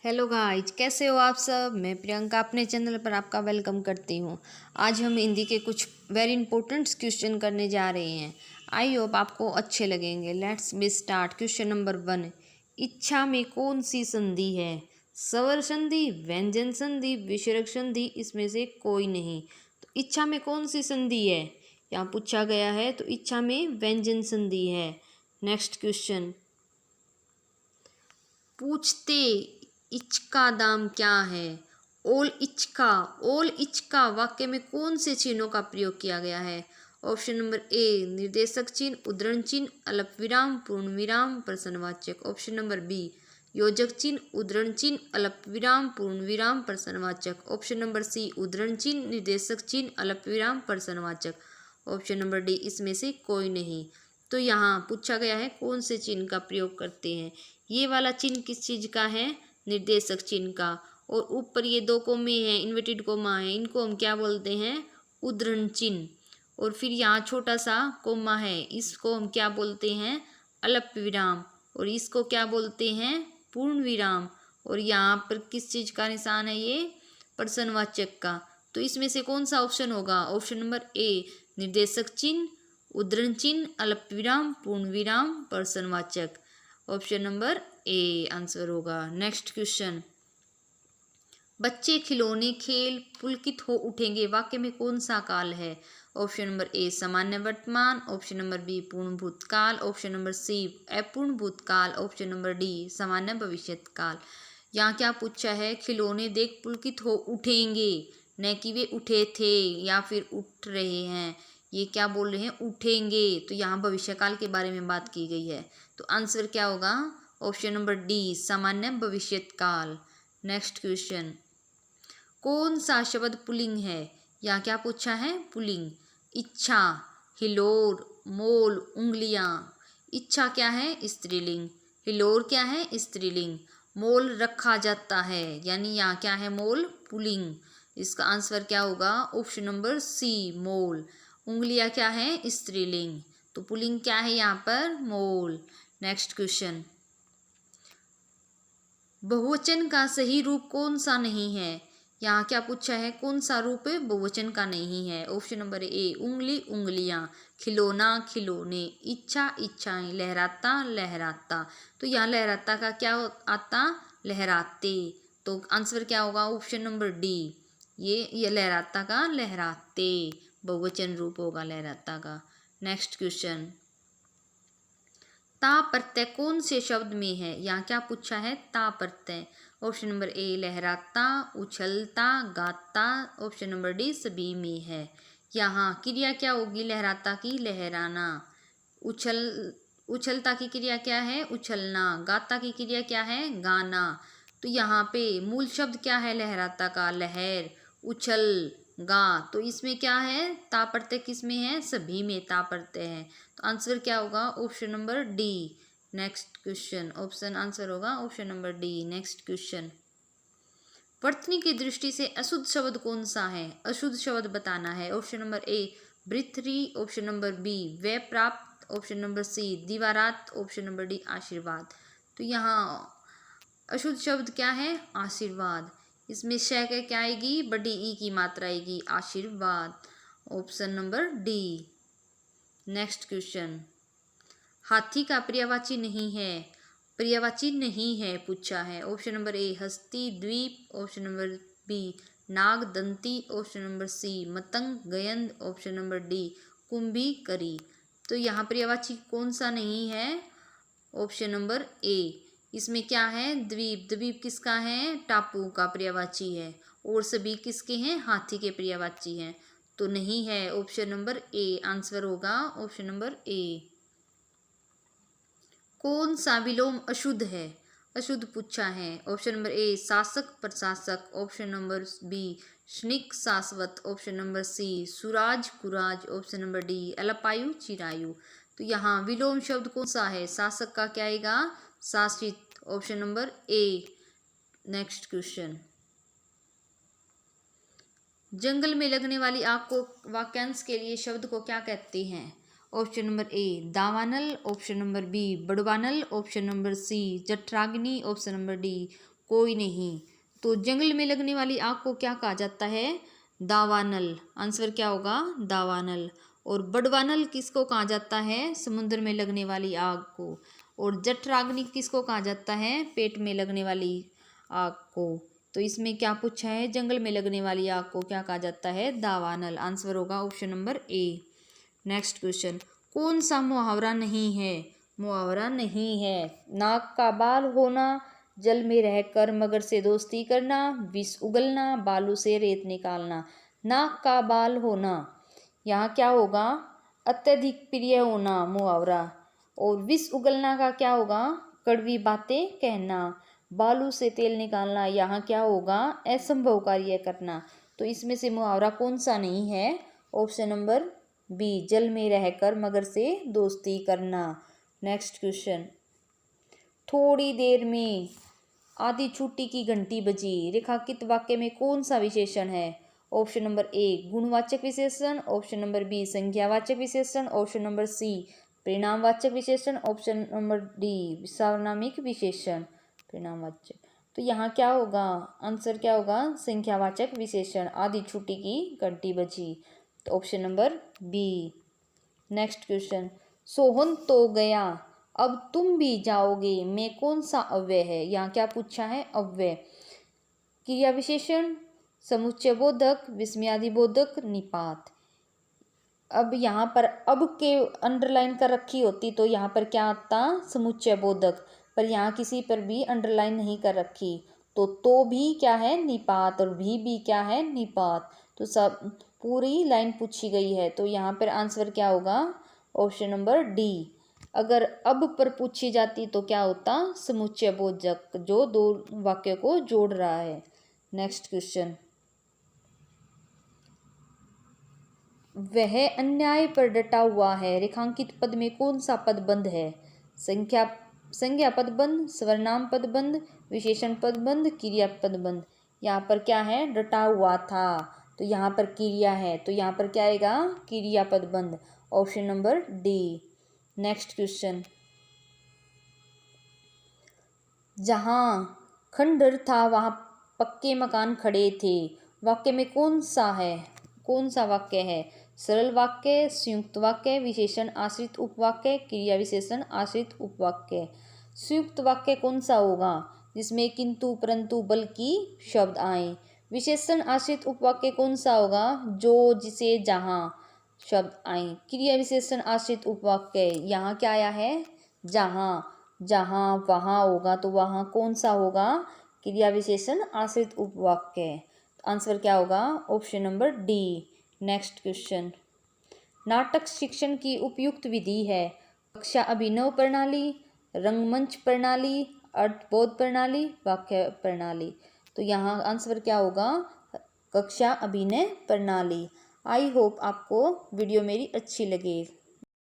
Hello guys, कैसे हो आप सब। मैं प्रियंका अपने चैनल पर आपका वेलकम करती हूँ। आज हम हिंदी के कुछ वेरी इंपॉर्टेंट क्वेश्चन करने जा रहे हैं। आई होप आपको अच्छे लगेंगे। Let's be start. Question number 1, इच्छा में कौन सी संधि है? स्वर संधि, व्यंजन संधि, विसर्ग संधि, इसमें से कोई नहीं। तो इच्छा में कौन सी संधि है यहाँ पूछा गया है, तो इच्छा में व्यंजन संधि है। नेक्स्ट क्वेश्चन, पूछते इच का दाम क्या है? ओल इच का वाक्य में कौन से चिन्हों का प्रयोग किया गया है? ऑप्शन नंबर ए निर्देशक चिन्ह, उद्धरण चिन्ह, अल्प विराम, पूर्ण विराम, प्रश्नवाचक। ऑप्शन नंबर बी योजक चिन्ह, उद्धरण चिन्ह, अल्प विराम, पूर्ण विराम, प्रश्नवाचक। ऑप्शन नंबर सी उद्धरण चिन्ह, निर्देशक चिन्ह, अल्प विराम, प्रश्नवाचक। ऑप्शन नंबर डी इसमें से कोई नहीं। तो यहाँ पूछा गया है कौन से चिन्ह का प्रयोग करते हैं। ये वाला चिन्ह किस चीज़ का है? निर्देशक चिन्ह का। और ऊपर ये दो कोमे हैं, इन्वर्टेड कोमा है, इनको हम क्या बोलते हैं? उद्धरण चिन्ह। और फिर यहाँ छोटा सा कोमा है, इसको हम क्या बोलते हैं? अल्प विराम। और इसको क्या बोलते हैं? पूर्ण विराम। और यहाँ पर किस चीज़ का निशान है? ये प्रश्नवाचक का। तो इसमें से कौन सा ऑप्शन होगा? ऑप्शन नंबर ए निर्देशक चिन्ह, उद्धरण चिन्ह, अल्प विराम, पूर्ण विराम, प्रश्नवाचक। ऑप्शन नंबर ए आंसर होगा। नेक्स्ट क्वेश्चन, बच्चे खिलौने खेल पुलकित हो उठेंगे वाक्य में कौन सा काल है? ऑप्शन नंबर ए सामान्य वर्तमान, ऑप्शन नंबर बी पूर्ण भूतकाल, ऑप्शन नंबर सी अपूर्ण भूतकाल, ऑप्शन नंबर डी सामान्य भविष्यत काल। यहाँ क्या पूछा है? खिलौने देख पुलकित हो उठेंगे, न कि वे उठे थे या फिर उठ रहे हैं। ये क्या बोल रहे हैं? उठेंगे। तो यहाँ भविष्यकाल के बारे में बात की गई है। तो आंसर क्या होगा? ऑप्शन नंबर डी सामान्य भविष्यत काल। नेक्स्ट क्वेश्चन, कौन सा शब्द पुल्लिंग है? यहाँ क्या पूछा है? पुल्लिंग। इच्छा, हिलोर, मोल, उंगलियां। इच्छा क्या है? स्त्रीलिंग। हिलोर क्या है? स्त्रीलिंग। मोल रखा जाता है, यानी यहाँ क्या है? मोल पुल्लिंग। इसका आंसर क्या होगा? ऑप्शन नंबर सी मोल। उंगलियां क्या है? स्त्रीलिंग। तो पुल्लिंग क्या है यहाँ पर? मोल। नेक्स्ट क्वेश्चन, बहुवचन का सही रूप कौन सा नहीं है? यहाँ क्या पूछा है? कौन सा रूप बहुवचन का नहीं है? ऑप्शन नंबर ए उंगली, उंगलियां, खिलौना, खिलौने, इच्छा, इच्छाएं, लहराता, लहराता। तो यहाँ लहराता का क्या आता? लहराते। तो आंसर क्या होगा? ऑप्शन नंबर डी ये लहराता का लहराते बहुवचन रूप होगा लहराता का। नेक्स्ट क्वेश्चन, ता प्रत्यय कौन से शब्द में है? यहाँ क्या पूछा है? ता प्रत्यय। ऑप्शन नंबर ए लहराता, उछलता, गाता, ऑप्शन नंबर डी सभी में है। यहाँ क्रिया क्या होगी? लहराता की लहराना, उछलता की क्रिया क्या है? उछलना, गाता की क्रिया क्या है? गाना। तो यहाँ पे मूल शब्द क्या है? लहराता का लहर, उछल, गा। तो इसमें क्या है? ता प्रत्यय किस में है? सभी में ता प्रत्यय है। तो आंसर क्या होगा? Option number D. Next question, option answer होगा option number D. Next question, वर्तनी की दृष्टि से अशुद्ध शब्द कौन सा है? अशुद्ध शब्द बताना है। ऑप्शन नंबर ए वृथरी, ऑप्शन नंबर बी वे प्राप्त, ऑप्शन नंबर सी दीवारात, ऑप्शन नंबर डी आशीर्वाद। तो यहाँ अशुद्ध शब्द क्या है? आशीर्वाद। इसमें श के क्या आएगी? बड़ी ई की मात्रा आएगी, आशीर्वाद। Option number D. Next question, हाथी का पर्यायवाची नहीं है, पर्यायवाची नहीं है पूछा है। ऑप्शन नंबर ए हस्ती द्वीप, ऑप्शन नंबर बी नाग दंती, ऑप्शन नंबर सी मतंग गयंद, ऑप्शन नंबर डी कुंभी करी। तो यहाँ पर्यायवाची कौन सा नहीं है? Option number A. इसमें क्या है? द्वीप। द्वीप किसका है? टापू का पर्यायवाची है। और सभी किसके हैं? हाथी के पर्यायवाची हैं। तो नहीं है। ऑप्शन नंबर ए आंसर होगा ऑप्शन नंबर ए। कौन सा विलोम अशुद्ध है? अशुद्ध पूछा है। ऑप्शन नंबर ए शासक, प्रशासक, ऑप्शन नंबर बी स्निक, शाश्वत, ऑप्शन नंबर सी सुराज, कुराज, ऑप्शन नंबर डी अल्पायु, चिरायु। तो यहाँ विलोम शब्द कौन सा है? शासक का क्या आएगा? शासित, option number A. Next question, जंगल में लगने वाली आग को वाक्यांश के लिए शब्द को क्या कहते हैं? ऑप्शन नंबर ए दावानल, ऑप्शन नंबर बी बड़वानल, ऑप्शन नंबर सी जठराग्नि, ऑप्शन नंबर डी कोई नहीं। तो जंगल में लगने वाली आग को क्या कहा जाता है? दावानल। आंसर क्या होगा? दावानल। और बड़वानल किसको कहा जाता है? समुद्र में लगने वाली आग को। और जठराग्नि किसको कहा जाता है? पेट में लगने वाली आग को। तो इसमें क्या पूछा है? जंगल में लगने वाली आग को क्या कहा जाता है? दावानल। आंसर होगा option number A. Next question, कौन सा मुहावरा नहीं है? मुहावरा नहीं है। नाक का बाल होना, जल में रहकर मगर से दोस्ती करना, विष उगलना, बालू से रेत निकालना। नाक का बाल होना, यहाँ क्या होगा? अत्यधिक प्रिय होना मुहावरा। और विष उगलना का क्या होगा? कड़वी बातें कहना। बालू से तेल निकालना, यहाँ क्या होगा? असंभव कार्य करना। तो इसमें से मुहावरा कौन सा नहीं है? ऑप्शन नंबर बी, जल में रहकर मगर से दोस्ती करना। नेक्स्ट क्वेश्चन, थोड़ी देर में आधी छुट्टी की घंटी बजी, रेखांकित वाक्य में कौन सा विशेषण है? ऑप्शन नंबर ए, गुणवाचक विशेषण। ऑप्शन नंबर बी, संज्ञावाचक विशेषण। ऑप्शन नंबर सी, परिणामवाचक विशेषण। ऑप्शन नंबर डी, सार्वनामिक विशेषण। परिणामवाचक। तो यहाँ क्या होगा? आंसर क्या होगा? संख्यावाचक विशेषण। आधी छुट्टी की घंटी बजी। तो option number B. Next question, Sohan तो गया, अब तुम भी जाओगे, में कौन सा अव्यय है? यहाँ क्या पूछा है? अव्यय। क्रिया विशेषण, समुच्चय बोधक, विस्मयादि बोधक, निपात। अब यहाँ पर अब के अंडरलाइन कर रखी होती तो यहाँ पर क्या आता? समुच्चय बोधक। पर यहाँ किसी पर भी अंडरलाइन नहीं कर रखी, तो भी क्या है? निपात। और भी क्या है? निपात। तो सब पूरी लाइन पूछी गई है, तो यहाँ पर आंसर क्या होगा? Option number D. अगर अब पर पूछी जाती तो क्या होता? समुच्चय बोधक, जो दो वाक्य को जोड़ रहा है। नेक्स्ट क्वेश्चन, वह अन्याय पर डटा हुआ है, रेखांकित पद में कौन सा पदबंध है? संज्ञा पदबंध, सर्वनाम पदबंध, विशेषण पदबंध, क्रिया पदबंध। यहाँ पर क्या है? डटा हुआ था, तो यहाँ पर क्रिया है, तो यहाँ पर क्या आएगा? क्रिया पदबंध। Option number D. Next question, जहाँ खंडहर था वहाँ पक्के मकान खड़े थे, वाक्य में कौन सा है? कौन सा वाक्य है? सरल वाक्य, संयुक्त वाक्य, विशेषण आश्रित उपवाक्य, क्रिया विशेषण आश्रित उपवाक्य। संयुक्त वाक्य कौन सा होगा? जिसमें किंतु, परंतु, बल्कि शब्द आए। विशेषण आश्रित उपवाक्य कौन सा होगा? जो, जिसे, जहाँ शब्द आए। क्रिया विशेषण आश्रित उपवाक्य, यहाँ क्या आया है? जहाँ। जहाँ वहाँ होगा, तो वहाँ कौन सा होगा? क्रिया विशेषण आश्रित उपवाक्य। आंसर क्या होगा? Option number D. Next question, नाटक शिक्षण की उपयुक्त विधि है? कक्षा अभिनव प्रणाली, रंगमंच प्रणाली, अर्थबोध प्रणाली, वाक्य प्रणाली। तो यहाँ आंसर क्या होगा? कक्षा अभिनय प्रणाली। आई होप आपको वीडियो मेरी अच्छी लगे।